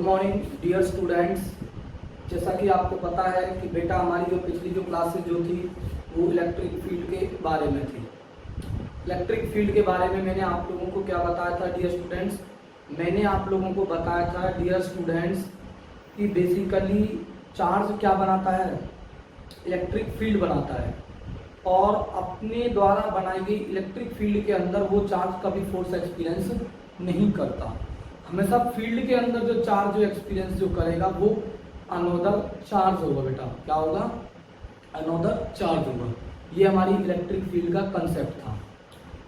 Morning dear students. जैसा कि आपको पता है कि बेटा हमारी जो पिछली जो क्लासेस जो थी वो इलेक्ट्रिक फील्ड के बारे में थी। इलेक्ट्रिक फील्ड के बारे में मैंने आप लोगों को क्या बताया था डियर स्टूडेंट्स? मैंने आप लोगों को बताया था डियर स्टूडेंट्स कि बेसिकली चार्ज क्या बनाता है, इलेक्ट्रिक फील्ड बनाता है, और अपने द्वारा बनाई गई इलेक्ट्रिक फील्ड के अंदर वो चार्ज कभी फोर्स एक्सपीरियंस नहीं करता। हमेशा फील्ड के अंदर जो चार्ज जो एक्सपीरियंस जो करेगा वो अनोदर चार्ज होगा। बेटा क्या होगा? अनोदर चार्ज होगा। ये हमारी इलेक्ट्रिक फील्ड का कंसेप्ट था।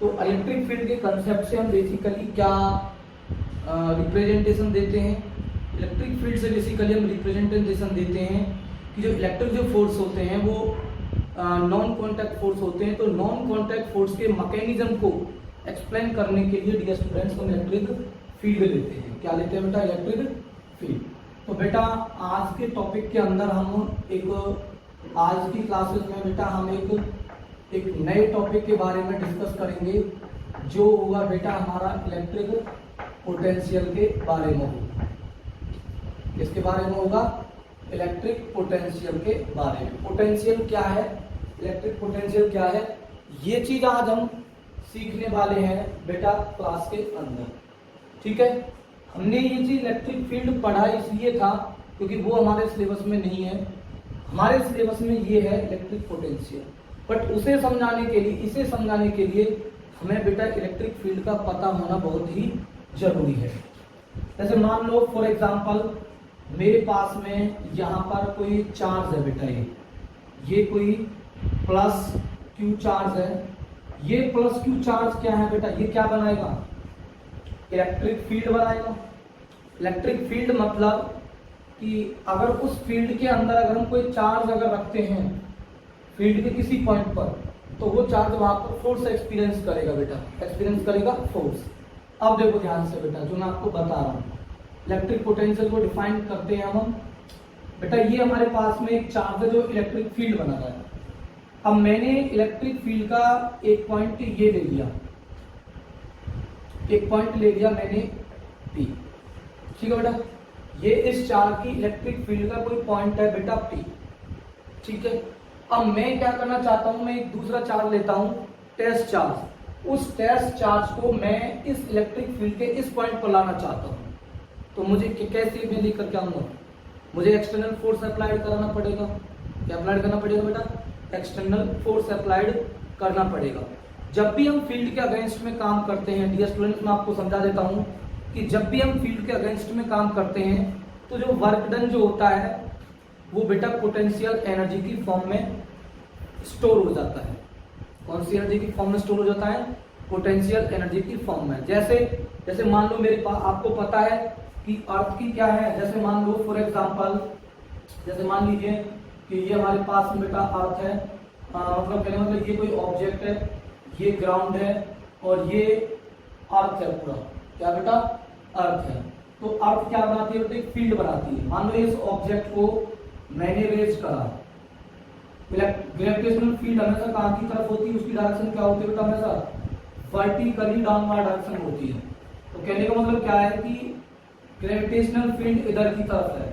तो इलेक्ट्रिक फील्ड के कंसेप्ट से हम बेसिकली क्या रिप्रेजेंटेशन देते हैं? इलेक्ट्रिक फील्ड से बेसिकली हम रिप्रेजेंटेशन देते हैं कि जो इलेक्ट्रिक जो फोर्स होते हैं वो नॉन कॉन्टैक्ट फोर्स होते हैं। तो नॉन कॉन्टैक्ट फोर्स के मैकेनिज्म को एक्सप्लेन करने के लिए डियर स्टूडेंट्स हम इलेक्ट्रिक फील्ड लेते हैं। क्या लेते हैं बेटा? Electric field. तो बेटा आज के टॉपिक के अंदर हम आज की क्लासेस में बेटा हम एक नए टॉपिक के बारे में डिस्कस करेंगे जो होगा बेटा हमारा इलेक्ट्रिक पोटेंशियल के बारे में होगा। किसके बारे में होगा? इलेक्ट्रिक पोटेंशियल के बारे में। पोटेंशियल क्या है, इलेक्ट्रिक पोटेंशियल क्या है, ये चीज आज हम सीखने वाले हैं बेटा क्लास के अंदर। ठीक है, हमने ये चीज इलेक्ट्रिक फील्ड पढ़ा इसलिए था क्योंकि वो हमारे सिलेबस में नहीं है। हमारे सिलेबस में ये है इलेक्ट्रिक पोटेंशियल, बट इसे समझाने के लिए हमें बेटा इलेक्ट्रिक फील्ड का पता होना बहुत ही जरूरी है। जैसे मान लो फॉर एग्जांपल मेरे पास में यहाँ पर कोई चार्ज है बेटा, ये कोई प्लस क्यू चार्ज है। ये प्लस क्यू चार्ज क्या है बेटा? ये क्या बनाएगा? इलेक्ट्रिक फील्ड बनाएगा। इलेक्ट्रिक फील्ड मतलब कि अगर उस फील्ड के अंदर अगर हम कोई चार्ज अगर रखते हैं फील्ड के किसी पॉइंट पर, तो वो चार्ज वहां पर फोर्स एक्सपीरियंस करेगा बेटा, एक्सपीरियंस करेगा फोर्स। अब देखो ध्यान से बेटा, जो मैं आपको बता रहा हूँ इलेक्ट्रिक पोटेंशियल को डिफाइन करते हैं हम। बेटा ये हमारे पास में एक चार्ज है जो इलेक्ट्रिक फील्ड बना रहा है। अब मैंने इलेक्ट्रिक फील्ड का एक पॉइंट ये ले लिया, एक पॉइंट ले लिया मैंने P। ठीक है बेटा, ये इस चार्ज की इलेक्ट्रिक फील्ड का कोई पॉइंट है बेटा P। ठीक है, अब मैं क्या करना चाहता हूं, मैं एक दूसरा चार्ज लेता हूं टेस्ट चार्ज। उस टेस्ट चार्ज को मैं इस इलेक्ट्रिक फील्ड के इस पॉइंट पर लाना चाहता हूं। तो मुझे कैसे मैं लेकर के आऊंगा? मुझे एक्सटर्नल फोर्स अप्लाइड कराना पड़ेगा। क्या अप्लाइड करना पड़ेगा बेटा? एक्सटर्नल फोर्स अप्लाइड करना पड़ेगा। जब भी हम फील्ड के अगेंस्ट में काम करते हैं डियर स्टूडेंट्स, मैं आपको समझा देता हूं कि जब भी हम फील्ड के अगेंस्ट में काम करते हैं तो जो वर्क डन जो होता है वो बेटा पोटेंशियल एनर्जी की फॉर्म में स्टोर हो जाता है। कौन सी एनर्जी की फॉर्म में स्टोर हो जाता है? पोटेंशियल एनर्जी की फॉर्म में। जैसे मान लो मेरे पास, आपको पता है कि अर्थ की क्या है, जैसे मान लो फॉर एग्जांपल, जैसे मान लीजिए कि ये हमारे पास में बेटा अर्थ है, मतलब कहने मतलब ये कोई ऑब्जेक्ट है, ये ग्राउंड है और ये अर्थ है पूरा। क्या बेटा? अर्थ है। तो अर्थ क्या बनाती है बेटा? एक फील्ड बनाती है। मान लो इस ऑब्जेक्ट को मैंने रेज करा, ग्रेविटेशनल फील्ड हमेशा कहाँ की तरफ होती है? उसकी डायरेक्शन क्या होती है बेटा? हमेशा वर्टिकली डाउनवर्ड डायरेक्शन होती है। तो कहने का मतलब क्या है कि ग्रेविटेशनल फील्ड इधर की तरफ है।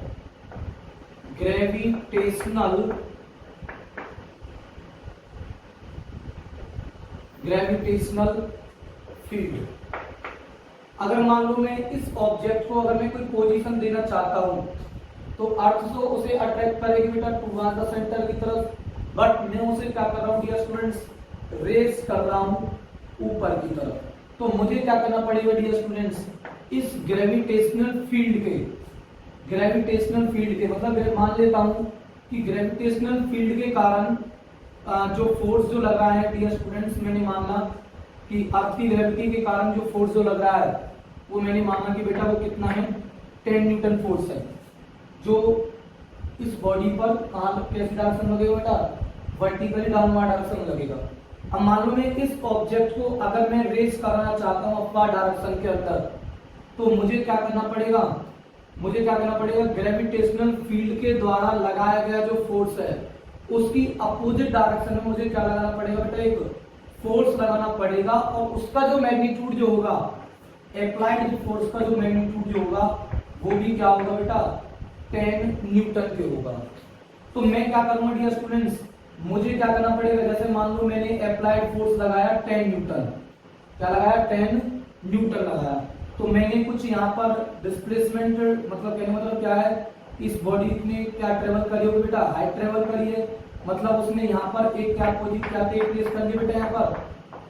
ग्रेविटेशनल फील्ड, अगर मान लो मैं इस ऑब्जेक्ट को अगर मैं कोई पोजीशन देना चाहता हूं तो अर्थ तो उसे अट्रैक्ट करेगी बेटा टुवर्ड द सेंटर की तरफ, बट मैं उसे क्या कर रहा हूं डियर स्टूडेंट्स? रेस कर रहा हूं ऊपर की तरफ। तो मुझे क्या करना पड़ेगा डियर स्टूडेंट्स? इस ग्रेविटेशनल फील्ड के मतलब मान लेता हूं कि ग्रेविटेशनल फील्ड के कारण जो फोर्स जो लग रहा है डियर स्टूडेंट्स, मैंने माना कि अर्थ की ग्रेविटी के कारण जो फोर्स जो लग रहा है वो मैंने माना कि बेटा वो कितना है? 10 न्यूटन फोर्स है, जो इस बॉडी पर कहां कैसी डायरेक्शन लगेगा बेटा? वर्टिकली डाउनवर्ड डायरेक्शन लगेगा। अब मान लो मैं इस ऑब्जेक्ट को अगर मैं रेस करना चाहता हूं अपवर्ड डायरेक्शन के अंदर, तो मुझे क्या करना पड़ेगा? ग्रेविटेशनल फील्ड के द्वारा लगाया गया जो फोर्स है उसकी अपोजिट डायरेक्शन में मुझे क्या लगाना पड़ेगा बेटा? एक फोर्स लगाना पड़ेगा, और उसका जो मैग्नीट्यूड जो होगा, अप्लाइड फोर्स का जो मैग्नीट्यूड जो होगा वो भी क्या होगा बेटा 10 न्यूटन के होगा। तो मैं क्या करूंगा डियर स्टूडेंट्स, मुझे क्या करना पड़ेगा, जैसे मान लो मैंने अप्लाइड फोर्स लगाया 10 न्यूटन, क्या लगाया 10 न्यूटन लगाया, तो मैंने कुछ यहाँ पर डिस्प्लेसमेंट मतलब कहने मतलब क्या है, इस बॉडी ने क्या ट्रेवल करी होगी बेटा, हाइट ट्रेवल करी है, मतलब उसने यहाँ पर एक क्या टेक प्लेस कर ली बेटा, यहाँ पर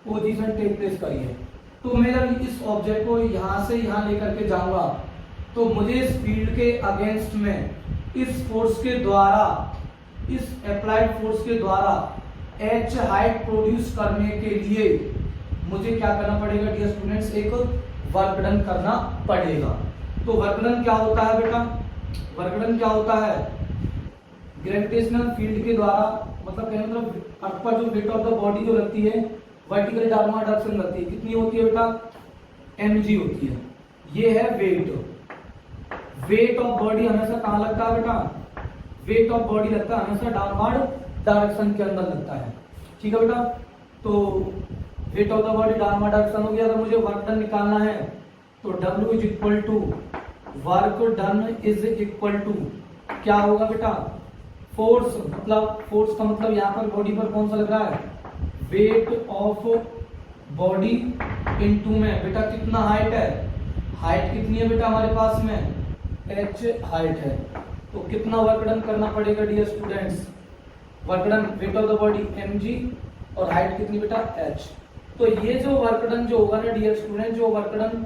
पोजीशन टेक प्लेस करी है। तो मैं जब इस ऑब्जेक्ट को यहाँ से यहाँ लेकर के जाऊंगा तो मुझे इस फील्ड के अगेंस्ट में इस फोर्स के द्वारा, इस अप्लाइड फोर्स के द्वारा h हाइट प्रोड्यूस करने के लिए मुझे क्या करना पड़ेगा डियर स्टूडेंट्स, एक वर्क डन करना पड़ेगा। तो वर्क डन क्या होता है बेटा, वर्क डन क्या होता है, ग्रेविटेशनल फील्ड के द्वारा, मतलब कहने मतलब अर्थ पर जो वेट ऑफ द बॉडी जो लगती है वर्टिकल डायरेक्शन लगती है, कितनी होती है बेटा, mg होती है। ये है वेट, वेट ऑफ बॉडी हमेशा कहाँ लगता है बेटा, वेट ऑफ बॉडी लगता है हमेशा डाउनवर्ड डायरेक्शन के अंदर लगता है, ठीक है बेटा। तो wait of the body downward direction हो गया। अगर मुझे वर्क डन निकालना है तो W is equal to work done is equal to क्या होगा बेटा, फोर्स, मतलब फोर्स का मतलब यहाँ पर बॉडी पर कौन सा लग रहा है, वेट ऑफ बॉडी इनटू में बेटा कितना हाइट है, हाइट कितनी है बेटा हमारे पास में, h हाइट है। तो कितना वर्क डन करना पड़ेगा dear students, work done weight of the body mg और हाइट कितनी बेटा h। तो ये जो वर्क डन जो होगा ना डियर स्टूडेंट, जो वर्क डन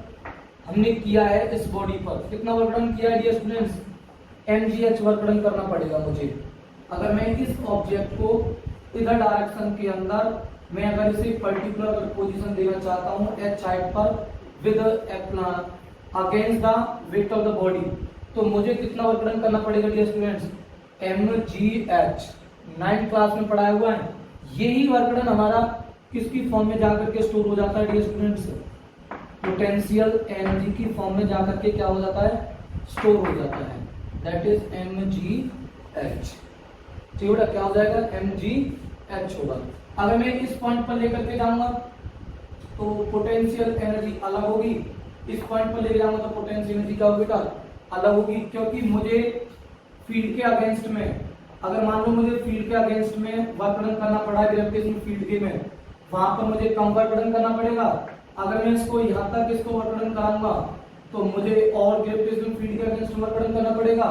हमने किया है इस बॉडी पर, कितना वर्क डन किया है dear students, mgh work done करना पड़ेगा मुझे। अगर मैं इस ऑब्जेक्ट को इधर डायरेक्शन के अंदर मैं अगर इसे पर्टिकुलर पोजीशन देना चाहता हूँ h हाइट पर with against the wait of the body, तो मुझे कितना वर्क डन करना पड़ेगा dear students, mgh। 9th class में पढ़ाया हुआ है। यही वर्क डन हमारा किसकी फॉर्म में जाकर के स्टोर हो जाता है डियर स्टूडेंट्स, पोटेंशियल एनर्जी की फॉर्म में जाकर के क्या हो जाता है, स्टोर हो जाता है, दैट इज mgh। ठीक है, क्या हो जाएगा mgh होगा। अगर मैं इस पॉइंट पर लेकर के जाऊंगा तो पोटेंशियल एनर्जी अलग होगी, इस पॉइंट पर लेकर जाऊंगा तो पोटेंशियल एनर्जी क्या होगी बेटा, अलग होगी, क्योंकि मुझे फील्ड के अगेंस्ट में, अगर मान लो मुझे फील्ड के अगेंस्ट में वर्क डन करना पड़ा ग्रेविटेशनल फील्ड के में, वहां पर मुझे कम वर्क डन करना पड़ेगा। अगर मैं इसको यहाँ तक इसको वर्क डन कराऊंगा तो मुझे और ग्रेविटेशनल फील्ड के अगेंस्ट वर्क डन करना पड़ेगा।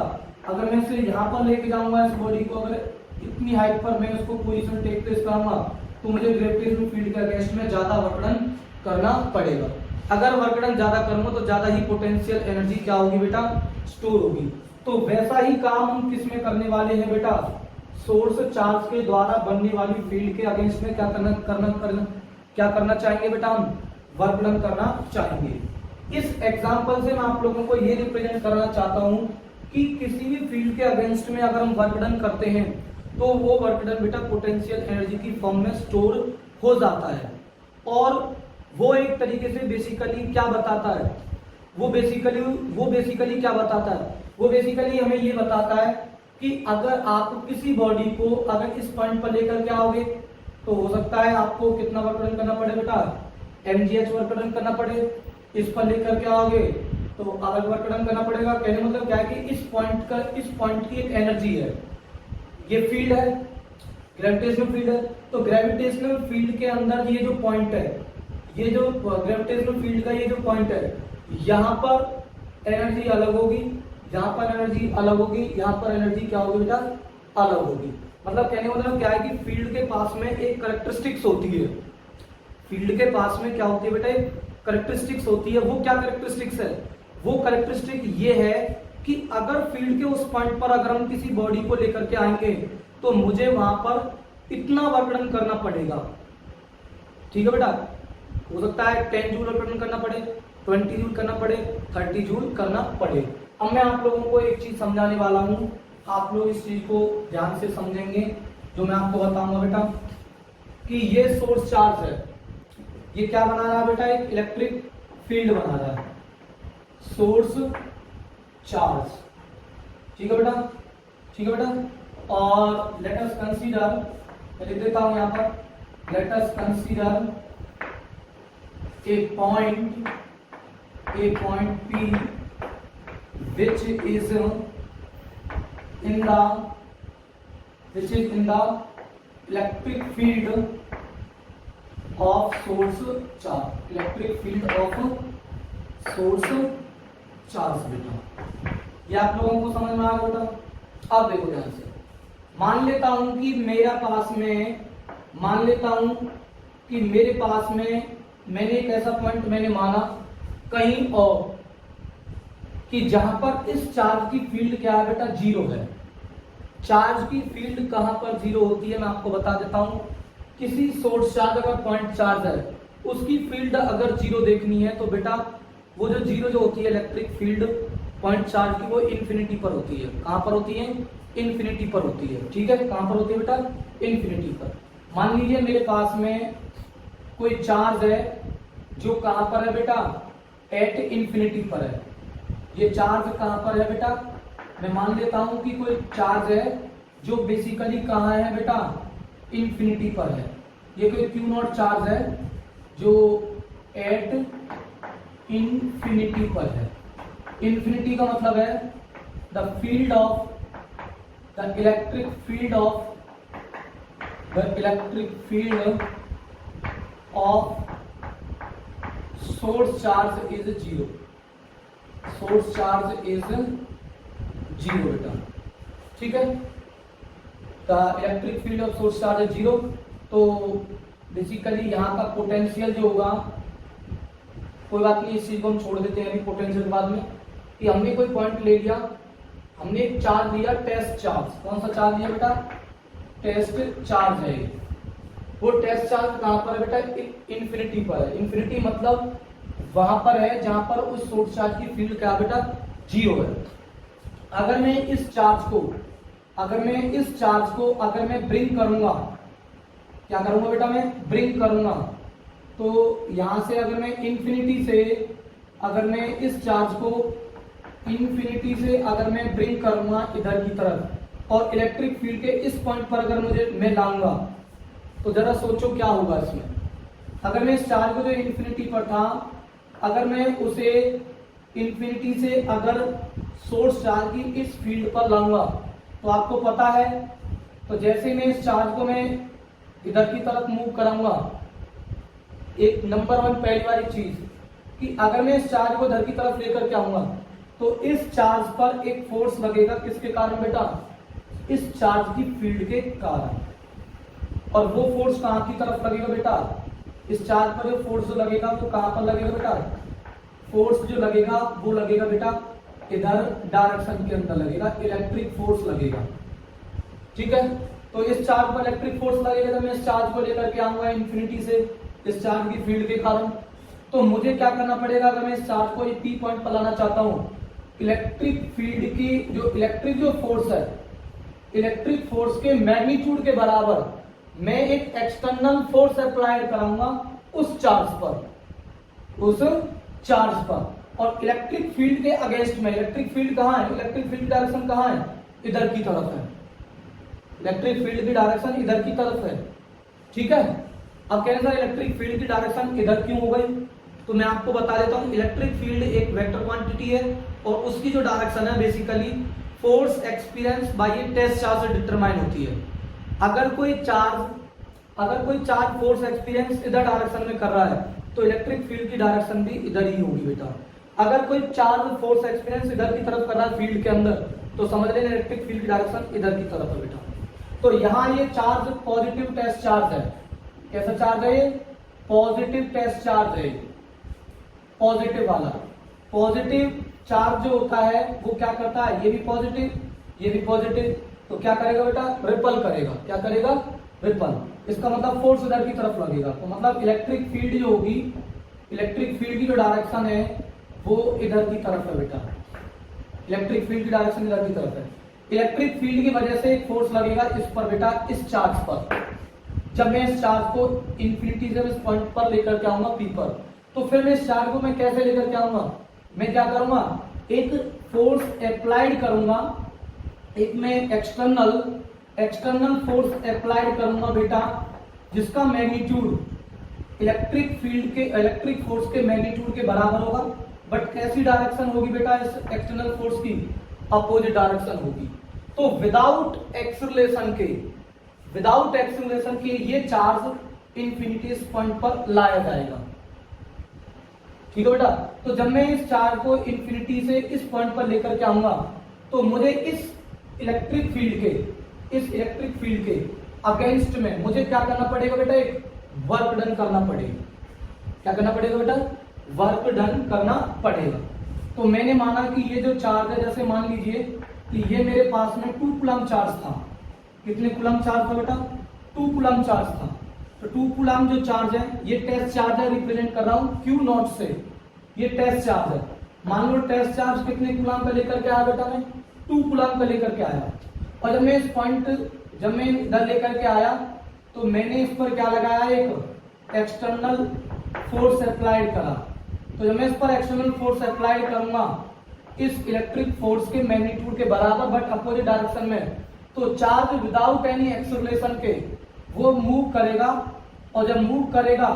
अगर मैं इसे यहाँ पर लेके जाऊंगा इस बॉडी को, अगर इतनी हाइट पर मैं उसको पोजीशन टेक प्लेस कराऊंगा तो मुझे ग्रेविटेशनल फील्ड के अगेंस्ट में ज्यादा वर्क डन करना पड़ेगा। अगर वर्क डन ज्यादा करूंगा तो ज्यादा ही पोटेंशियल एनर्जी क्या होगी बेटा, स्टोर होगी। तो वैसा ही काम हम किस में करने वाले हैं बेटा, सोर्स चार्ज के द्वारा बनने वाली फील्ड के अगेंस्ट में क्या करना चाहेंगे बेटा, हम वर्क डन करना चाहेंगे। इस एग्जांपल से मैं आप लोगों को ये रिप्रेजेंट करना चाहता हूं कि किसी भी फील्ड के अगेंस्ट में अगर हम वर्क डन करते हैं तो वो वर्क डन बेटा पोटेंशियल एनर्जी की फॉर्म में स्टोर हो जाता है। और वो एक तरीके से बेसिकली क्या बताता है, वो बेसिकली क्या बताता है, वो बेसिकली हमें ये बताता है कि अगर आप किसी बॉडी को अगर इस पॉइंट पर लेकर के आओगे तो हो सकता है आपको कितना वर्क डन करना पड़े बेटा, mgh वर्क डन करना पड़े। इस पर लेकर के आओगे तो अलग वर्क डन करना पड़ेगा। कहने मतलब क्या है कि इस पॉइंट की एक एनर्जी है, ये फील्ड है, ग्रेविटेशनल फील्ड है। तो ग्रेविटेशनल फील्ड के अंदर ये जो पॉइंट है, ये जो ग्रेविटेशनल फील्ड का ये जो पॉइंट है, यहाँ पर एनर्जी अलग होगी, यहाँ पर एनर्जी अलग होगी, यहाँ पर एनर्जी क्या होगी बेटा, अलग होगी। मतलब कहने का मतलब क्या है कि फील्ड के पास में एक कैरेक्टरिस्टिक्स होती है, फील्ड के पास में क्या होती है बेटा, एक कैरेक्टरिस्टिक्स होती है। वो क्या कैरेक्टरिस्टिक्स है, वो कैरेक्टरिस्टिक ये है कि अगर फील्ड के उस पॉइंट पर अगर हम किसी बॉडी को लेकर के आएंगे तो मुझे वहां पर इतना वर्क डन करना पड़ेगा। ठीक है बेटा, हो सकता है 10 जूल वर्क डन करना पड़े, 20 जूल करना पड़े, 30 जूल करना पड़े। अब मैं आप लोगों को एक चीज समझाने वाला हूं, आप लोग इस चीज को ध्यान से समझेंगे जो मैं आपको बताऊंगा बेटा, कि ये सोर्स चार्ज है, ये क्या बना रहा है बेटा, एक इलेक्ट्रिक फील्ड बना रहा है, सोर्स चार्ज। ठीक है बेटा, ठीक है बेटा। और लेट अस कंसीडर, मैं लिख देता हूं यहां पर, let us consider a point P which is in the electric field of source charge, electric field of source charge बेटा। ये आप लोगों को समझ में आ गया बेटा। अब देखो ध्यान से, मान लेता हूं कि मेरे पास में मैंने एक ऐसा पॉइंट मैंने माना कहीं और कि जहां पर इस चार्ज की फील्ड क्या है बेटा, जीरो है। चार्ज की फील्ड कहां पर जीरो होती है मैं आपको बता देता हूं। किसी सोर्स चार्ज अगर पॉइंट चार्ज है, उसकी फील्ड अगर जीरो देखनी है तो बेटा वो जो जीरो जो होती है इलेक्ट्रिक फील्ड पॉइंट चार्ज की, वो इन्फिनिटी पर होती है। कहां पर होती है? इन्फिनिटी पर होती है। ठीक है, कहां पर होती है बेटा? इन्फिनिटी पर। मान लीजिए मेरे पास में कोई चार्ज है जो कहां पर है बेटा, एट इन्फिनिटी पर है। ये चार्ज कहां पर है बेटा, मैं मान लेता हूं कि कोई चार्ज है जो बेसिकली कहां है बेटा, इन्फिनिटी पर है। ये कोई क्यू नॉट चार्ज है जो एट इन्फिनिटी पर है। इन्फिनिटी का मतलब है the field of the electric field of source charge is zero. Source charge is zero बेटा। ठीक है, the electric field of source charge is zero. तो बेसिकली यहाँ का पोटेंशियल जो होगा, कोई बात नहीं, इस चीज को हम छोड़ देते हैं अभी पोटेंशियल के बाद में, कि हमने कोई पॉइंट ले लिया, हमने एक चार्ज लिया टेस्ट चार्ज। कौन सा चार्ज लिया बेटा? टेस्ट चार्ज है। वो टेस्ट चार्ज कहां पर है बेटा? इन्फिनिटी पर है। इन्फिनिटी मतलब वहां पर है जहां पर उस सोर्स चार्ज की फील्ड क्या बेटा, जीरो है। अगर मैं इस चार्ज को अगर मैं ब्रिंग करूंगा, क्या करूंगा बेटा, मैं ब्रिंग करूंगा, तो यहां से अगर मैं इन्फिनिटी से अगर मैं इस चार्ज को इन्फिनिटी से अगर मैं ब्रिंग करूंगा इधर की तरफ, और इलेक्ट्रिक फील्ड के इस पॉइंट पर अगर मैं लाऊंगा, तो जरा सोचो क्या होगा इसमें। अगर मैं इस चार्ज को जो इन्फिनिटी पर था, अगर मैं उसे इन्फिनिटी से अगर सोर्स चार्ज की इस फील्ड पर लाऊंगा, तो आपको पता है, तो जैसे मैं इस चार्ज को मैं इधर की तरफ मूव कराऊंगा, एक नंबर वन पहली वाली चीज कि अगर मैं इस चार्ज को इधर की तरफ लेकर के आऊंगा, तो इस चार्ज पर एक फोर्स लगेगा। किसके कारण बेटा? इस चार्ज की फील्ड के कारण। और वो फोर्स कहां की तरफ लगेगा बेटा? इस चार्ज पर जो फोर्स जो लगेगा वो कहां पर लगेगा बेटा? फोर्स जो लगेगा वो लगेगा बेटा इधर डायरेक्शन के अंदर लगेगा, इलेक्ट्रिक फोर्स लगेगा। ठीक है, तो इस चार्ज पर इलेक्ट्रिक फोर्स लगेगा, तो मैं इस चार्ज को लेकर के आऊंगा इन्फिनिटी से इस चार्ज की फील्ड के कारण। तो मुझे क्या करना पड़ेगा, अगर मैं इस चार्ज को पी पॉइंट पर लाना चाहता हूं, इलेक्ट्रिक फील्ड की जो इलेक्ट्रिक जो फोर्स है, इलेक्ट्रिक फोर्स के मैग्नीट्यूड के बराबर मैं एक एक्सटर्नल फोर्स अप्लाई कराऊंगा उस चार्ज पर, और इलेक्ट्रिक फील्ड के अगेंस्ट में। इलेक्ट्रिक फील्ड कहां है? इलेक्ट्रिक फील्ड डायरेक्शन कहां है? इधर की तरफ है। इलेक्ट्रिक फील्ड की डायरेक्शन इधर की तरफ है। ठीक है, अब कहने सर इलेक्ट्रिक फील्ड की डायरेक्शन इधर क्यों हो गई, तो मैं आपको बता देता हूं। इलेक्ट्रिक फील्ड एक वेक्टर क्वांटिटी है, और उसकी जो डायरेक्शन है basically force experience by a test charge से डिटरमाइन होती है। अगर कोई चार्ज फोर्स एक्सपीरियंस इधर डायरेक्शन में कर रहा है, तो इलेक्ट्रिक फील्ड की डायरेक्शन भी इधर ही होगी बेटा। अगर कोई चार्ज फोर्स एक्सपीरियंस इधर की तरफ कर रहा है फील्ड के अंदर, तो समझ लेना इलेक्ट्रिक फील्ड की डायरेक्शन इधर की तरफ है बेटा। तो यहाँ ये चार्ज पॉजिटिव टेस्ट चार्ज है। कैसा चार्ज है ये? पॉजिटिव टेस्ट चार्ज है। पॉजिटिव वाला, पॉजिटिव चार्ज जो होता है वो क्या करता है, ये भी पॉजिटिव, ये भी पॉजिटिव, तो क्या करेगा बेटा? रिपल करेगा। क्या करेगा? रिपल। इसका मतलब फोर्स इधर की तरफ लगेगा। तो मतलब इलेक्ट्रिक फील्ड जो होगी, इलेक्ट्रिक फील्ड की जो डायरेक्शन है वो इधर की तरफ है बेटा। इलेक्ट्रिक फील्ड की डायरेक्शन इधर की तरफ है। इलेक्ट्रिक फील्ड की वजह से एक फोर्स लगेगा इस पर बेटा, इस चार्ज पर। जब मैं इस चार्ज को इन्फिनिटी से इस पॉइंट पर लेकर के आऊंगा पी पर, तो फिर मैं इस चार्ज को मैं कैसे लेकर के आऊंगा? मैं क्या करूंगा? एक फोर्स अप्लाइड करूंगा, एक मैं एक्सटर्नल फोर्स अप्लाइड करूंगा बेटा, जिसका मैग्नीट्यूड इलेक्ट्रिक फील्ड के इलेक्ट्रिक फोर्स के मैग्नीट्यूड के बराबर होगा। बट कैसी डायरेक्शन होगी बेटा इस एक्सटर्नल फोर्स की, अपोजिट डायरेक्शन होगी। तो विदाउट एक्सेलरेशन के ये चार्ज इंफिनिटी पॉइंट पर लाया जाएगा। ठीक है बेटा, तो जब मैं इस चार्ज को इंफिनिटी से इस पॉइंट पर लेकर के आऊंगा तो मुझे इस इलेक्ट्रिक फील्ड के अगेंस्ट में मुझे क्या करना पड़ेगा बेटा, एक वर्क डन करना पड़ेगा। क्या करना पड़ेगा बेटा, वर्क डन करना पड़ेगा। तो मैंने माना कि ये जो चार्ज है, जैसे मान लीजिए कि ये मेरे पास में 2 कूलम चार्ज था। कितने कूलम चार्ज था बेटा, 2 कूलम चार्ज था। तो 2 कूलम जो चार्ज है, ये टेस्ट चार्ज है, रिप्रेजेंट कर रहा हूं Q0 से। ये टेस्ट चार्ज है। मान लो टेस्ट चार्ज कितने कूलम का लेकर के आया बेटा, मैं 2 कूलम का लेकर के आया। और जब मैं इस पॉइंट इधर लेकर के आया तो मैंने इस पर क्या लगाया, एक एक्सटर्नल फोर्स अप्लाइड करा। तो जब मैं इस पर एक्सटर्नल फोर्स अप्लाई करूंगा इस इलेक्ट्रिक फोर्स के मैग्नीट्यूड के बराबर बट अपोजिट डायरेक्शन में, तो चार्ज विदाउट एनी एक्सेलरेशन के वो मूव करेगा। और जब मूव करेगा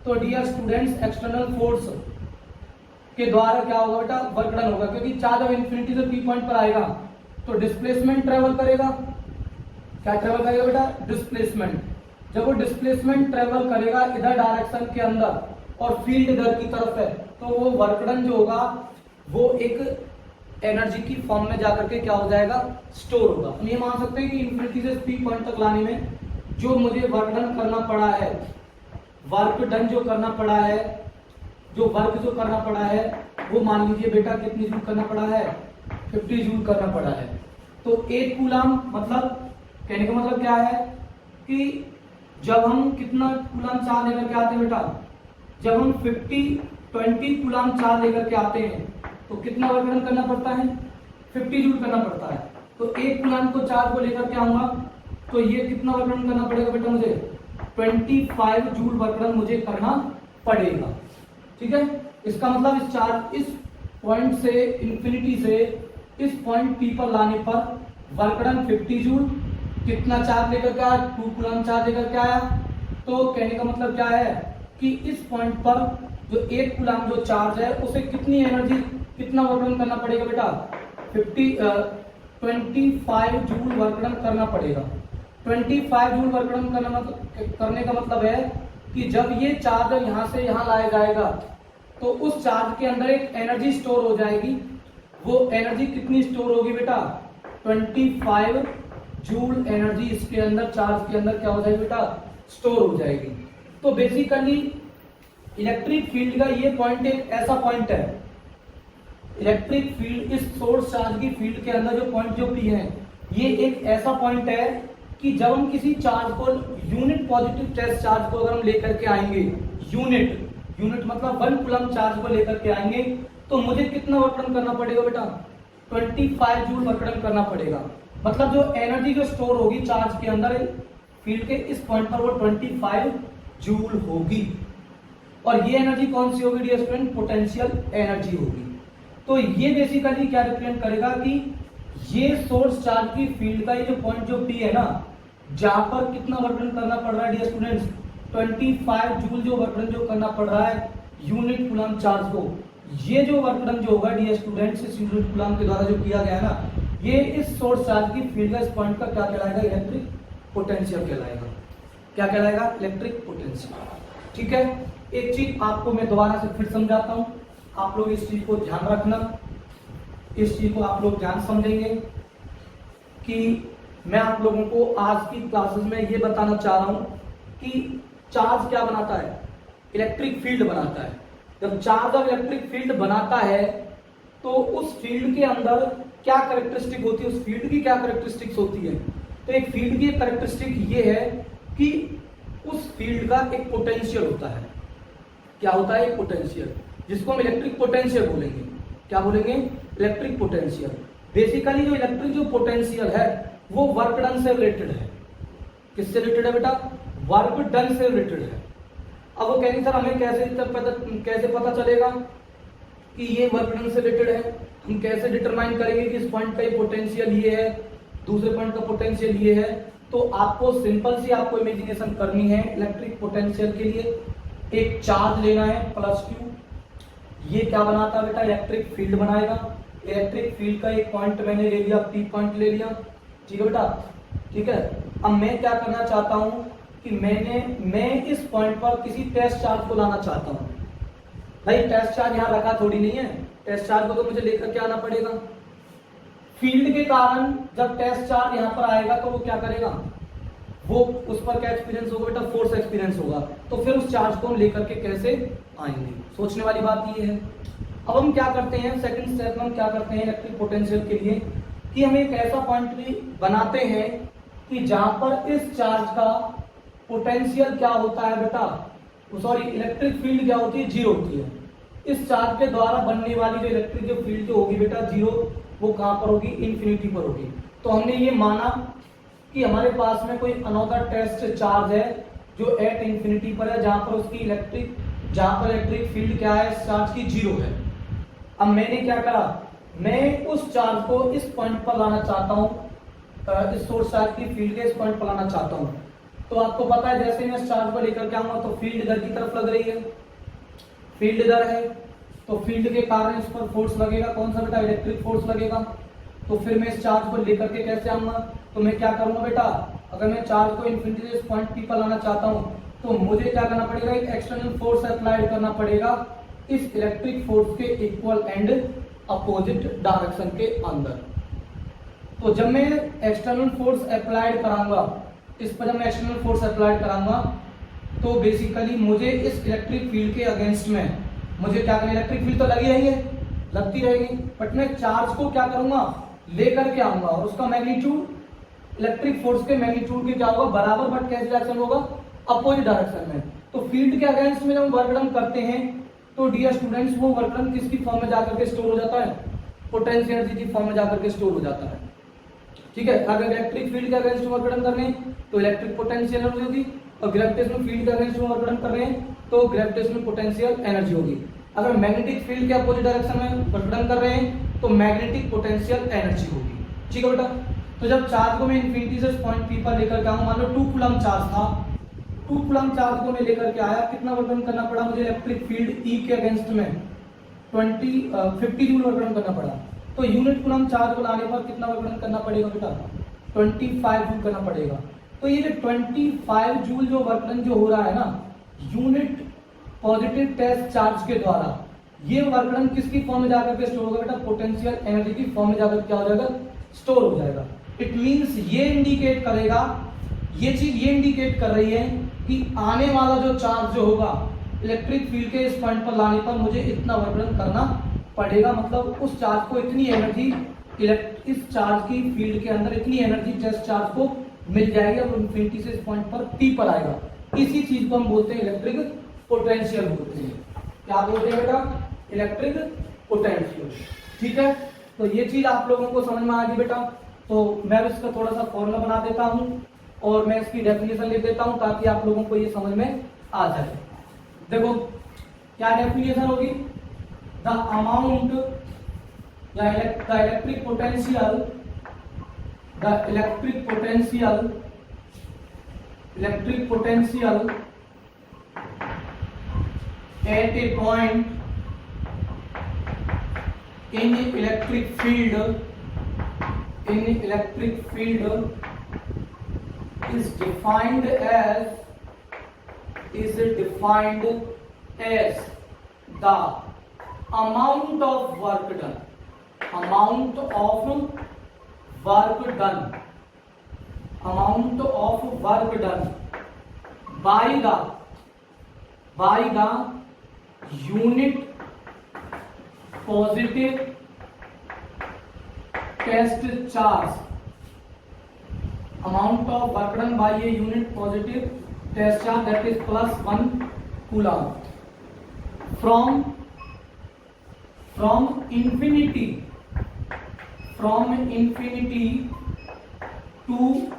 तो डियर स्टूडेंट्स एक्सटर्नल फोर्स के द्वारा क्या होगा बेटा, वर्क डन होगा। क्योंकि चार्ज अब इंफिनिटी से पी पॉइंट पर आएगा तो डिस्प्लेसमेंट ट्रेवल करेगा। क्या ट्रेवल करेगा बेटा, डिस्प्लेसमेंट। जब वो डिस्प्लेसमेंट ट्रेवल करेगा इधर डायरेक्शन के अंदर और फील्ड इधर की तरफ है, तो वो वर्क डन जो होगा वो एक एनर्जी की फॉर्म में जाकर के क्या हो जाएगा, स्टोर होगा। हम ये मान सकते हैं कि इंफिनिटी से पी पॉइंट तक लाने में जो मुझे वर्क डन करना पड़ा है, वर्क डन जो करना पड़ा है, जो वर्क जो करना पड़ा है, वो मान लीजिए बेटा कितनी जूल करना पड़ा है, 50 जूल करना पड़ा है। तो 1 कूलम मतलब कहने का मतलब क्या है कि जब हम कितना कूलम चार्ज लेकर के आते हैं बेटा, जब हम 20 कूलम चार्ज लेकर के आते हैं तो कितना वर्क डन करना पड़ता है, 50 जूल करना पड़ता है। तो 1 कूलम को चार्ज को लेकर के आऊंगा तो ये कितना वर्क डन करना पड़ेगा बेटा, मुझे 25 जूल वर्क डन मुझे करना पड़ेगा। ठीक है, इसका मतलब इस चार्ज इस पॉइंट से इंफिनिटी से इस पॉइंट पी पर लाने पर वर्क डन 50 जूल। कितना चार्ज लेकर के आया, 2 कूलम चार्ज लेकर के आया। तो कहने का मतलब क्या है कि इस पॉइंट पर जो 1 कूलम जो चार्ज है उसे कितनी एनर्जी, कितना वर्क डन करना पड़ेगा बेटा, 25 जूल वर्क डन करना पड़ेगा। 25 जूल वर्क डन करने का मतलब है कि जब ये चार्ज यहाँ से यहाँ लाया जाएगा तो उस चार्ज के अंदर एक एनर्जी स्टोर हो जाएगी। वो एनर्जी कितनी स्टोर होगी बेटा, 25 जूल एनर्जी इसके अंदर, चार्ज के अंदर क्या हो जाएगी बेटा, स्टोर हो जाएगी। तो बेसिकली इलेक्ट्रिक फील्ड का ये पॉइंट एक ऐसा पॉइंट है, इलेक्ट्रिक फील्ड इस सोर्स चार्ज की फील्ड के अंदर जो पॉइंट जो पी है, ये एक ऐसा पॉइंट है कि जब हम किसी चार्ज को, यूनिट पॉजिटिव टेस्ट चार्ज को अगर हम लेकर के आएंगे, यूनिट मतलब 1 कूलम चार्ज को लेकर के आएंगे तो मुझे कितना वर्क डन करना पड़ेगा बेटा, 25 जूल वर्क डन करना पड़ेगा। मतलब जो एनर्जी जो स्टोर होगी चार्ज के अंदर फील्ड के इस पॉइंट पर वो 25 जूल होगी। और ये एनर्जी कौन सी होगी डियर स्टूडेंट, पोटेंशियल एनर्जी होगी। तो ये बेसिकली क्या रिप्रेजेंट करेगा कि ये सोर्स चार्ज की फील्ड का ये जो पॉइंट जो पी है ना, जहां पर कितना वर्क डन करना पड़ रहा है डियर स्टूडेंट्स, 25 जूल जो वर्क डन जो करना पड़ रहा है यूनिट कूलम चार्ज को, ये जो वर्क डन जो होगा डियर स्टूडेंट्स इस यूनिट कूलम के द्वारा जो किया गया ना, ये इस सोर्स चार्ज की फील्ड का इस पॉइंट का क्या कहलाएगा, इलेक्ट्रिक पोटेंशियल कहलाएगा। क्या कहलाएगा, इलेक्ट्रिक पोटेंशियल। ठीक है, एक चीज आपको मैं दोबारा से फिर समझाता हूं, आप लोग इस चीज को ध्यान रखना, इस चीज को आप लोग ध्यान समझेंगे कि मैं आप लोगों को आज की क्लासेस में ये बताना चाह रहा हूं कि चार्ज क्या बनाता है, इलेक्ट्रिक फील्ड बनाता है। जब चार्ज और इलेक्ट्रिक फील्ड बनाता है तो उस फील्ड के अंदर क्या कैरेक्टरिस्टिक होती है, उस फील्ड की क्या कैरेक्टरिस्टिक्स होती है। तो एक फील्ड की कैरेक्टरिस्टिक ये है कि उस फील्ड का एक पोटेंशियल होता है। क्या होता है, एक पोटेंशियल, जिसको हम इलेक्ट्रिक पोटेंशियल बोलेंगे। क्या बोलेंगे, इलेक्ट्रिक पोटेंशियल। बेसिकली जो इलेक्ट्रिक जो पोटेंशियल है वो वर्क डन से रिलेटेड है। किससे रिलेटेड है बेटा, वर्क डन से रिलेटेड है। अब वो कहेंगे सर हमें कैसे पता चलेगा कि ये वर्क डन से रिलेटेड है, हम कैसे डिटरमाइन करेंगे कि इस पॉइंट का ये पोटेंशियल ये है, दूसरे पॉइंट का पोटेंशियल ये है। तो आपको सिंपल सी आपको इमेजिनेशन करनी है। इलेक्ट्रिक पोटेंशियल के लिए एक चार्ज लेना है +Q, ये क्या बनाता है बेटा, इलेक्ट्रिक फील्ड बनाएगा। इलेक्ट्रिक फील्ड का एक पॉइंट मैंने ले लिया, पी पॉइंट ले लिया, ठीक है बेटा, ठीक है। अब मैं क्या करना चाहता हूं कि मैं इस पॉइंट पर किसी टेस्ट चार्ज को लाना चाहता हूं। भाई टेस्ट चार्ज यहाँ रखा थोड़ी नहीं है, टेस्ट चार्ज को तो मुझे लेकर के आना पड़ेगा। फील्ड के कारण जब टेस्ट चार्ज यहाँ पर आएगा तो वो क्या करेगा, वो उस पर क्या एक्सपीरियंस होगा बेटा, फोर्स एक्सपीरियंस होगा। तो फिर उस चार्ज को हम लेकर के कैसे आएंगे, सोचने वाली बात ये है। अब हम क्या करते हैं, सेकंड स्टेप में हम क्या करते हैं इलेक्ट्रिक पोटेंशियल के लिए, कि हम एक ऐसा पॉइंट भी बनाते हैं कि जहां पर इस चार्ज का पोटेंशियल क्या होता है बेटा, सॉरी इलेक्ट्रिक फील्ड क्या होती है, जीरो होती है। इस चार्ज के द्वारा बनने वाली जो इलेक्ट्रिक जो फील्ड जो होगी बेटा जीरो, वो कहां पर होगी, इन्फिनिटी पर होगी। तो हमने ये माना कि हमारे पास में कोई अनदर टेस्ट चार्ज है जो एट इंफिनिटी पर है, जहां पर उसकी इलेक्ट्रिक फील्ड क्या है, इस चार्ज की जीरो है। अब मैंने क्या करा, मैं उस चार्ज को इस पॉइंट पर लाना चाहता हूं, इस सोर्स चार्ज की फील्ड के इस पॉइंट पर लाना चाहता हूं। तो आपको पता है जैसे मैं इस चार्ज को लेकर के आऊंगा तो फील्ड इधर की तरफ लग रही है, फील्ड इधर है, तो फील्ड के कारण इस पर फोर्स लगेगा, कौन सा बेटा, इलेक्ट्रिक फोर्स लगेगा। तो फिर मैं इस चार्ज को लेकर के कैसे आऊंगा, तो मैं क्या करूंगा बेटा, अगर मैं चार्ज को इन्फिनिटी से इस पॉइंट पी पर लाना चाहता हूं तो मुझे क्या करना पड़ेगा, एक एक्सटर्नल फोर्स अप्लाइड करना पड़ेगा इस इलेक्ट्रिक फोर्स के इक्वल एंड अपोजिट डायरेक्शन के अंदर। तो जब मैं एक्सटर्नल फोर्स अप्लाइड कराऊंगा, इस पर जब मैं एक्सटर्नल फोर्स अप्लाइड कराऊंगा तो बेसिकली मुझे इस इलेक्ट्रिक फील्ड के अगेंस्ट में मुझे क्या करना, इलेक्ट्रिक फील्ड तो लगी रही है, लगती रहेगी, बट मैं चार्ज को क्या करूंगा, लेकर के आऊंगा और उसका मैग्नीट्यूड इलेक्ट्रिक फोर्स के मैग्नीट्यूड के क्या होगा, बराबर, बट कैसे डायरेक्शन होगा, अपोजिट डायरेक्शन में। तो फील्ड के अगेंस्ट में जब वर्क डन करते हैं तो डियर स्टूडेंट्स वो वर्क डन किसकी फॉर्म में जाकर के स्टोर हो जाता है, पोटेंशियल एनर्जी की फॉर्म में जाकर के स्टोर हो जाता है, ठीक है। अगर इलेक्ट्रिक फील्ड के अगेंस्ट वर्क डन कर रहे हैं तो इलेक्ट्रिक पोटेंशियल एनर्जी होगी, और ग्रेविटेशनल फील्ड के अगेंस्ट वर्क डन कर रहे हैं तो ग्रेविटेशनल पोटेंशियल एनर्जी होगी। अगर मैग्नेटिक फील्ड के अपोजिट डायरेक्शन में वर्क डन कर रहे हैं तो मैग्नेटिक पोटेंशियल एनर्जी होगी, ठीक है बेटा। तो जब चार्ज को मैं इन्फिनिटी से पॉइंट पी पर लेकर के आऊं, मान लो 2 कूलम चार्ज था, 2 कूलम चार्ज को मैं लेकर के आया, कितना वर्क डन करना पड़ा मुझे इलेक्ट्रिक फील्ड ई के अगेंस्ट में 50 जूल वर्क डन करना पड़ा। तो यूनिट कूलम चार्ज को लाने पर कितना वर्क डन करना पड़ेगा बेटा, 25 जूल करना पड़ेगा। तो ये जो 25 जूल जो वर्क डन जो हो रहा है ना यूनिट पॉजिटिव टेस्ट चार्ज के द्वारा, ये वर्क डन किसकी फॉर्म में जाकर के स्टोर होगा बेटा, पोटेंशियल एनर्जी की फॉर्म में जाकर क्या हो जाएगा, स्टोर हो जाएगा। इट मींस ये इंडिकेट करेगा, ये चीज ये इंडिकेट कर रही है कि आने वाला जो चार्ज जो होगा इलेक्ट्रिक फील्ड के इस पॉइंट पर लाने पर मुझे इतना वर्क डन करना पड़ेगा, मतलब उस चार्ज को इतनी एनर्जी इस चार्ज की फील्ड के अंदर इतनी एनर्जी टेस्ट चार्ज को मिल जाएगी और इन्फिनिटी से इस पॉइंट पर पी पर आएगा। इसी चीज को हम बोलते हैं इलेक्ट्रिक पोटेंशियल बोलते हैं। क्या बोलते हैं बेटा, इलेक्ट्रिक पोटेंशियल, ठीक है। तो ये चीज आप लोगों को समझ में आ गई बेटा। तो मैं इसका थोड़ा सा फॉर्मूला बना देता हूं और मैं इसकी डेफिनेशन लिख देता हूं ताकि आप लोगों को ये समझ में आ जाए। देखो क्या डेफिनेशन होगी, द अमाउंट या electric potential at a point in electric field is defined as the amount of work done by the unit positive test charge, amount of work done by a unit positive test charge, that is +1 coulomb, from infinity to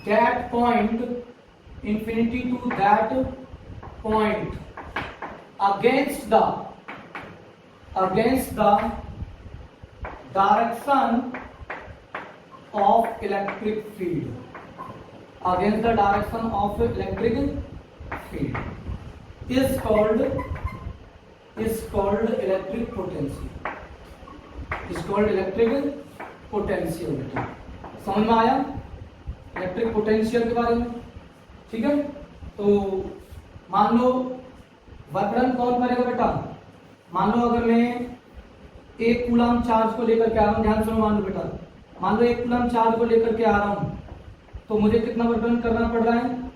that point, against the direction of electric field, is called is called electric potential, is called electric potential। बेटा समझ में आया electric potential के बारे में? ठीक है, तो मान लो वर्कडन कौन करेगा बेटा? मान लो अगर मैं 1 कूलम चार्ज को लेकर के आ रहा हूं, ध्यान सुनो, मान लो बेटा, मान लो 1 कूलम चार्ज को लेकर के आ रहा हूं, तो मुझे कितना वर्कडन करना पड़ रहा है?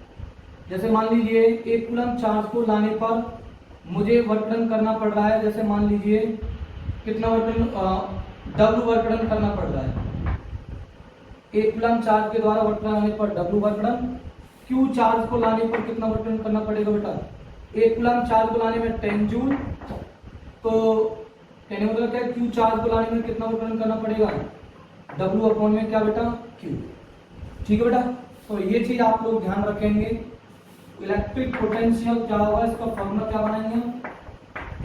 जैसे मान लीजिए 1 कूलम चार्ज को लाने पर मुझे वर्कडन करना पड़ रहा है, जैसे मान लीजिए कितना वर्कडन, W वर्कडन करना पड़ रहा है। 1 कूलम चार्ज के द्वारा वर्कडन आने पर W वर्कडन, Q चार्ज को लाने पर कितना वर्कडन करना पड़ेगा बेटा? 1 कूलम चार्ज को लाने में 10 जूल, तो कहने मतलब क्या, Q चार्ज को लाने में कितना वर्कडन करना पड़ेगा? W अपॉन में क्या बेटा? Q। ठीक है बेटा, तो ये चीज आप लोग ध्यान रखेंगे। इलेक्ट्रिक पोटेंशियल क्या होगा, इसका फॉर्मूला क्या बनाएंगे?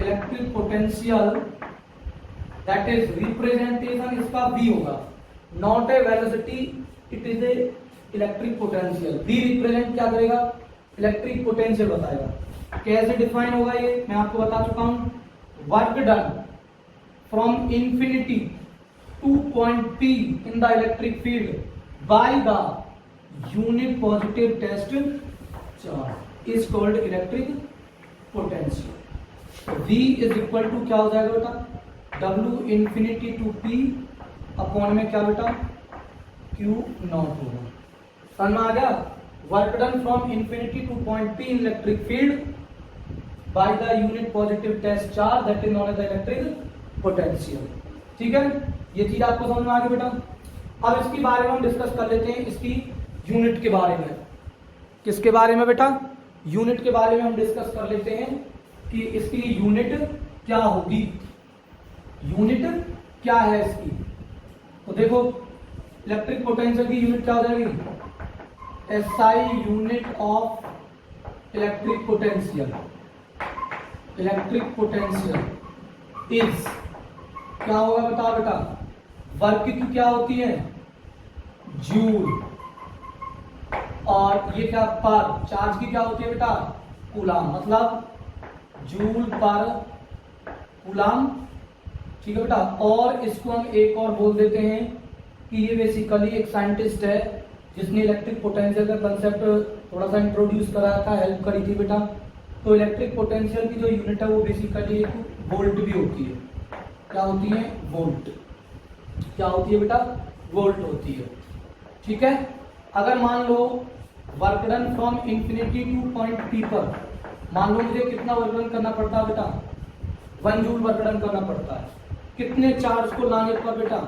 Electric potential that is representation इसका V होगा, not a velocity, it is a electric potential. V represent क्या करेगा? इलेक्ट्रिक पोटेंशियल बताएगा। कैसे डिफाइन होगा ये मैं आपको बता चुका हूं। Work done from infinity to point P in the electric field by the unit positive test charge is called electric potential. V is equal to क्या हो जाएगा बेटा? W infinity to P upon में क्या बेटा? Q नॉट होगा। समझ में आ गया? Work done from infinity to point P in electric field by the unit positive test charge that is known as the electric potential. ठीक है, ये चीज आपको समझ में आ गई बेटा। अब इसके बारे में हम डिस्कस कर लेते हैं, इसकी यूनिट के बारे में। किसके बारे में बेटा? यूनिट के बारे में हम डिस्कस कर लेते हैं कि इसकी यूनिट क्या होगी, यूनिट क्या है इसकी। तो देखो इलेक्ट्रिक पोटेंशियल की यूनिट क्या हो जाएगी? SI unit of electric potential. Electric potential is क्या होगा बताओ बेटा? वर्क की क्या होती है? जूल, और ये क्या पर, चार्ज की क्या होती है बेटा? कूलम, मतलब जूल पर कूलम। ठीक है बेटा, और इसको हम एक और बोल देते हैं कि ये बेसिकली एक साइंटिस्ट है जिसने इलेक्ट्रिक पोटेंशियल का कंसेप्ट थोड़ा सा इंट्रोड्यूस कराया था, हेल्प करी थी बेटा। तो इलेक्ट्रिक पोटेंशियल की जो यूनिट है वो बेसिकली एक वोल्ट भी होती है। क्या होती है? वोल्ट। क्या होती है बेटा? वोल्ट होती है। ठीक है, अगर मान लो work done from infinity to point P पर, मान लो मुझे कितना वर्क डन करना पड़ता है बेटा? 1 जूल वर्क डन करना पड़ता है। कितने चार्ज को लाने पर बेटा?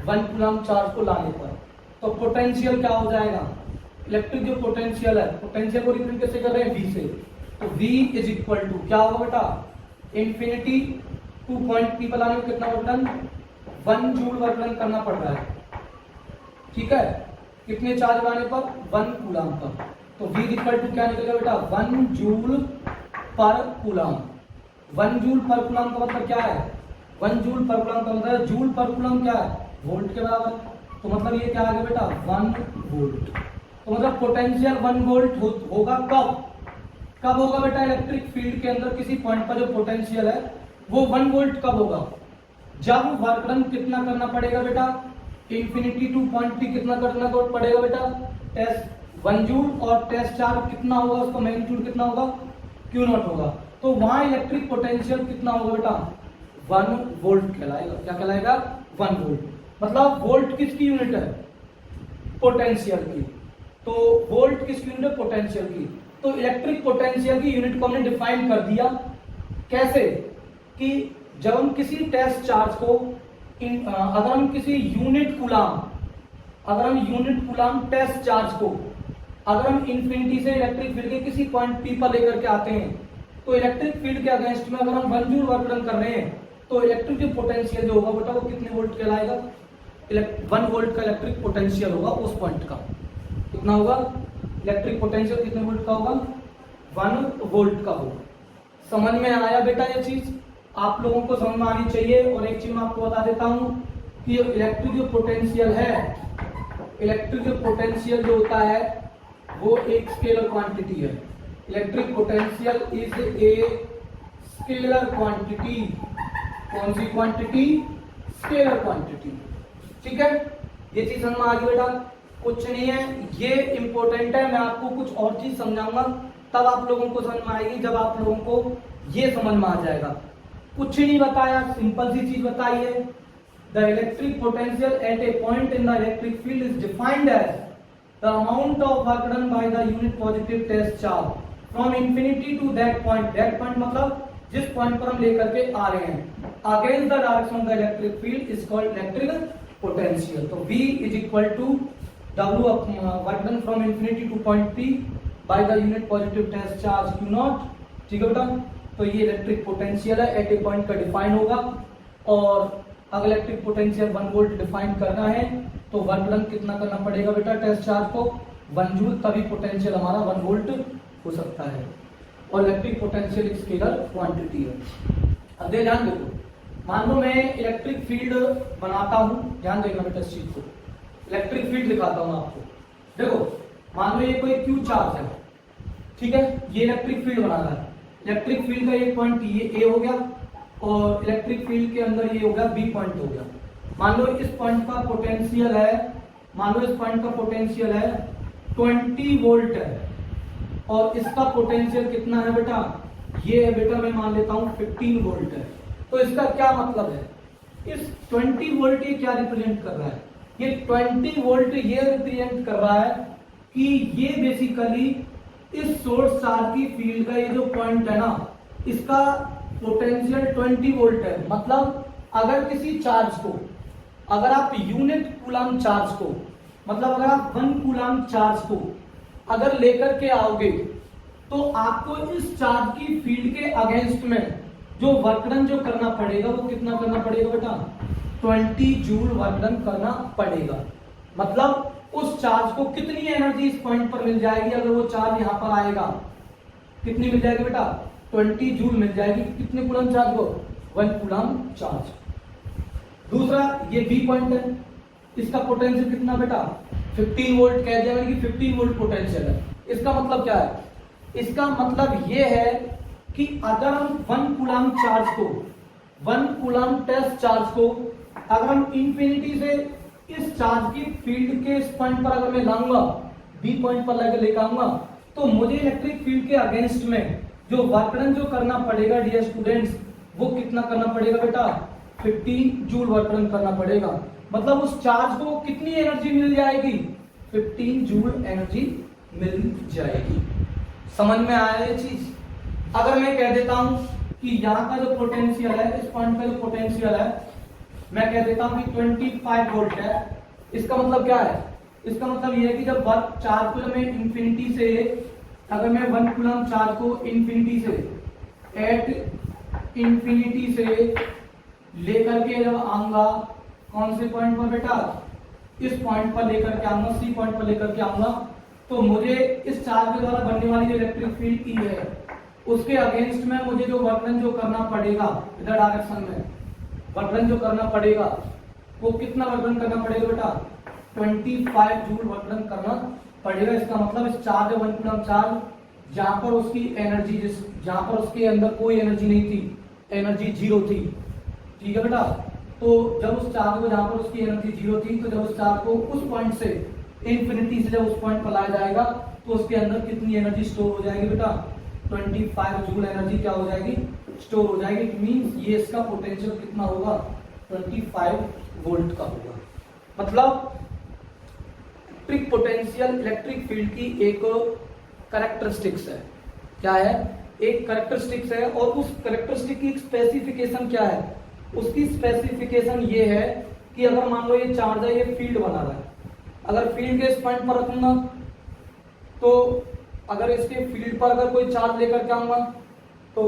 1 कूलम चार्ज को लाने पर। तो पोटेंशियल क्या हो जाएगा? इलेक्ट्रिक जो पोटेंशियल है, पोटेंशियल को रिप्रेजेंट कैसे कर रहे हैं? V से। तो V इज इक्वल टू क्या होगा बेटा? इंफिनिटी टू पॉइंट P पर लाने में कितना work done? 1 joule work done करना पड़ रहा है। ठीक है, कितने चार्ज लाने पर? 1 कूलम पर। तो V इक्वल टू क्या निकलेगा बेटा? 1 जूल पर कूलम। 1 जूल पर कूलम का मतलब क्या है? 1 जूल पर कूलम का मतलब जूल पर कूलम क्या है? वोल्ट के बराबर। तो मतलब ये क्या आ गया बेटा? 1 वोल्ट। तो मतलब पोटेंशियल 1 वोल्ट होगा कब? कब होगा बेटा? इलेक्ट्रिक फील्ड के अंदर किसी पॉइंट पर जो पोटेंशियल है वो 1 वोल्ट कब होगा? जब वर्क डन कितना करना पड़ेगा बेटा? इंफिनिटी टू पॉइंट P कितना करना पड़ेगा बेटा? टेस्ट 1 जूल, और टेस्ट चार्ज कितना होगा? उसका मैग्नीट्यूड कितना होगा? Q नॉट होगा। तो वहां इलेक्ट्रिक पोटेंशियल कितना होगा बेटा? 1 वोल्ट कहलाएगा। क्या कहलाएगा? 1 वोल्ट। मतलब वोल्ट किसकी यूनिट है? पोटेंशियल की। तो वोल्ट किसकी यूनिट है? पोटेंशियल की। तो इलेक्ट्रिक पोटेंशियल की यूनिट को हमने डिफाइन कर दिया। कैसे? कि जब हम किसी टेस्ट चार्ज को अगर हम किसी यूनिट कूलम टेस्ट चार्ज को अगर हम इंफिनिटी से इलेक्ट्रिक फील्ड के किसी पॉइंट P पर लेकर के आते हैं, तो इलेक्ट्रिक फील्ड के अगेंस्ट में अगर हम 1 जूल वर्क डन कर रहे हैं, तो इलेक्ट्रिक जो पोटेंशियल जो होगा बेटा वो कितने वोल्ट कहलाएगा? 1 वोल्ट का इलेक्ट्रिक पोटेंशियल होगा उस पॉइंट का। कितना होगा? इलेक्ट्रिक पोटेंशियल कितने वोल्ट का होगा? 1 वोल्ट का होगा। समझ में आया बेटा? ये चीज आप लोगों को समझ में आनी चाहिए। और एक चीज मैं आपको बता देता हूं कि इलेक्ट्रिक जो पोटेंशियल है, इलेक्ट्रिक जो पोटेंशियल जो होता है वो एक स्केलर क्वांटिटी है। Electric potential is a scalar quantity. कौन सी क्वांटिटी? Scalar quantity. ठीक है, ये चीज समझ में आ गई बेटा? कुछ नहीं है, ये इंपॉर्टेंट है, मैं आपको कुछ और चीज समझाऊंगा तब आप लोगों को समझ में आएगी, जब आप लोगों को ये समझ में आ जाएगा। कुछ नहीं बताया, सिंपल सी चीज बताई है। The electric potential at a point in the electric field is defined as the amount of work done by the unit positive test charge from infinity to that point. That point मतलब जिस point पर हम लेकर के आ रहे हैं, against the direction of the electric field is called electric potential. तो V is equal to W work done from infinity to point P by the unit positive test charge Q nought. ठीक है बेटा, तो ये electric potential है, at a point का define होगा। और अगर इलेक्ट्रिक पोटेंशियल 1 वोल्ट डिफाइन करना है तो वर्क डन कितना करना पड़ेगा बेटा टेस्ट चार्ज को? 1 जूल, तभी पोटेंशियल हमारा 1 वोल्ट हो सकता है। और इलेक्ट्रिक पोटेंशियल एक स्केलर क्वांटिटी है। अब ध्यान देखो, मान लो मैं इलेक्ट्रिक फील्ड बनाता हूं, ध्यान देखना बेटा इस चीज को, इलेक्ट्रिक फील्ड दिखाता हूं आपको। देखो मान लो ये कोई क्यू चार्ज है, ठीक है, ये इलेक्ट्रिक फील्ड बना रहा है। इलेक्ट्रिक फील्ड का एक पॉइंट ये ए हो गया और इलेक्ट्रिक फील्ड के अंदर ये हो गया बी पॉइंट हो गया। मान लो इस पॉइंट का पोटेंशियल है, मान लो इस पॉइंट का पोटेंशियल है 20 वोल्ट है और इसका पोटेंशियल कितना है बेटा? ये है बेटा, मैं मान लेता हूं 15 वोल्ट है। तो इसका क्या मतलब है? इस 20 वोल्ट ये क्या रिप्रेजेंट कर रहा है? ये 20 वोल्ट ये रिप्रेजेंट कर रहा है कि ये बेसिकली इस सोर्स चार्ज की फील्ड का ये जो पॉइंट है ना, इसका पोटेंशियल 20 वोल्ट है। मतलब अगर किसी चार्ज को, अगर आप यूनिट कूलम चार्ज को, मतलब अगर आप 1 कूलम चार्ज को अगर लेकर के आओगे तो आपको इस चार्ज की फील्ड के अगेंस्ट में जो वर्क डन जो करना पड़ेगा वो कितना करना पड़ेगा बेटा? 20 जूल वर्क डन करना पड़ेगा। मतलब उस चार्ज को कितनी एनर्जी इस पॉइंट पर मिल जाएगी अगर वो चार्ज यहां पर आएगा? कितनी मिल जाएगी बेटा? 20 जूल मिल जाएगी। कितने कूलम चार्ज को? 1 कूलम चार्ज। दूसरा ये बी पॉइंट है, इसका पोटेंशियल कितना बेटा? 15 वोल्ट कह दिया मैंने कि 15 वोल्ट पोटेंशियल है। इसका मतलब क्या है? इसका मतलब ये है कि अगर हम 1 कूलम चार्ज को, 1 कूलम टेस्ट चार्ज को अगर हम इंफिनिटी से इस चार्ज की फील्ड के इस पॉइंट पर अगर मैं लाऊंगा, बी पॉइंट पर लेकर आऊंगा, तो मुझे इलेक्ट्रिक फील्ड के अगेंस्ट में जो वर्क डन जो करना पड़ेगा डियर स्टूडेंट्स, वो कितना करना पड़ेगा बेटा? 15 जूल वर्क डन करना पड़ेगा। मतलब उस चार्ज को कितनी एनर्जी मिल जाएगी? 15 जूल एनर्जी मिल जाएगी। समझ में आया ये चीज? अगर मैं कह देता हूं कि यहाँ का जो पोटेंशियल है, इस पॉइंट का जो पोटेंशियल है, मैं कह देता हूं कि 25 वोल्ट है, इसका मतलब क्या है? इसका मतलब यह है कि जब वर्क चार्ज को मैं इंफिनिटी से, अगर मैं 1 कूलम चार्ज को इंफिनिटी से, एट इंफिनिटी से लेकर के जब आऊंगा, कौन से पॉइंट पर बेटा? इस पॉइंट पर लेकर के आऊंगा, सी पॉइंट पर लेकर के आऊंगा, तो मुझे इस चार्ज के द्वारा बनने वाली जो इलेक्ट्रिक फील्ड ई है, उसके अगेंस्ट में मुझे जो वर्क डन जो करना पड़ेगा इधर डायरेक्शन में, वर्क डन जो करना पड़ेगा वो कितना वर्क डन करना पड़ेगा बेटा? 25 जूल वर्क डन करना पड़ेगा। इसका मतलब इस चार्ज है 1 कूलम चार्ज, जहां पर उसकी एनर्जी, जहां पर उसके अंदर कोई एनर्जी नहीं थी, एनर्जी 0 थी। ठीक है बेटा, तो जब उस चार्ज को, जहां पर उसकी एनर्जी 0 थी, तो जब उस चार्ज को उस पॉइंट से इंफिनिटी से जब उस पॉइंट पर लाया जाएगा तो उसके अंदर कितनी एनर्जी स्टोर हो जाएगी बेटा? 25 जूल एनर्जी क्या हो जाएगी? स्टोर हो जाएगी। इट मींस ये इसका पोटेंशियल कितना होगा? 25 वोल्ट का होगा। मतलब इलेक्ट्रिक पोटेंशियल इलेक्ट्रिक फील्ड की एक कैरेक्टरिस्टिक्स है। क्या है? एक कैरेक्टरिस्टिक्स है। और उस कैरेक्टरिस्टिक की स्पेसिफिकेशन क्या है? उसकी स्पेसिफिकेशन ये है कि अगर मान लो ये चार्ज है, ये फील्ड बना रहा है, अगर फील्ड के इस पॉइंट पर रखूंगा तो अगर इसके फील्ड पर अगर कोई चार्ज लेकर के आऊंगा तो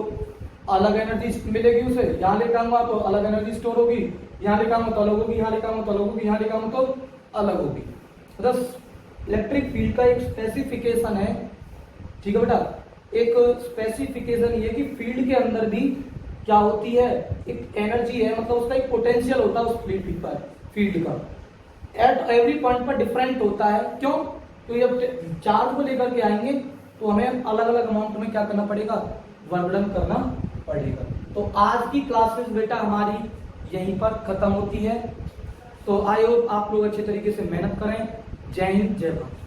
अलग एनर्जी मिलेगी उसे, यहाँ लेकर आऊंगा तो अलग एनर्जी स्टोर होगी, यहाँ लेकर आऊंगा तो अलग होगी, यहाँ लेकर आऊंगा तो अलग होगी, यहाँ लेकर आऊंगा तो अलग होगी। बस इलेक्ट्रिक फील्ड का एक स्पेसिफिकेशन है। ठीक है बेटा, एक स्पेसिफिकेशन ये कि फील्ड के अंदर भी क्या होती है? एक एनर्जी है, मतलब उसका एक पोटेंशियल होता है उस फील्ड पर, फील्ड का एट एवरी पॉइंट पर डिफरेंट होता है। क्यों? तो जब चार्ज को लेकर के आएंगे तो हमें अलग अलग अमाउंट में क्या करना पड़ेगा? वर्क डन करना पड़ेगा। तो आज की क्लासेस बेटा हमारी यहीं पर खत्म होती है। तो आई होप आप लोग अच्छे तरीके से मेहनत करें। जय हिंद, जय भारत।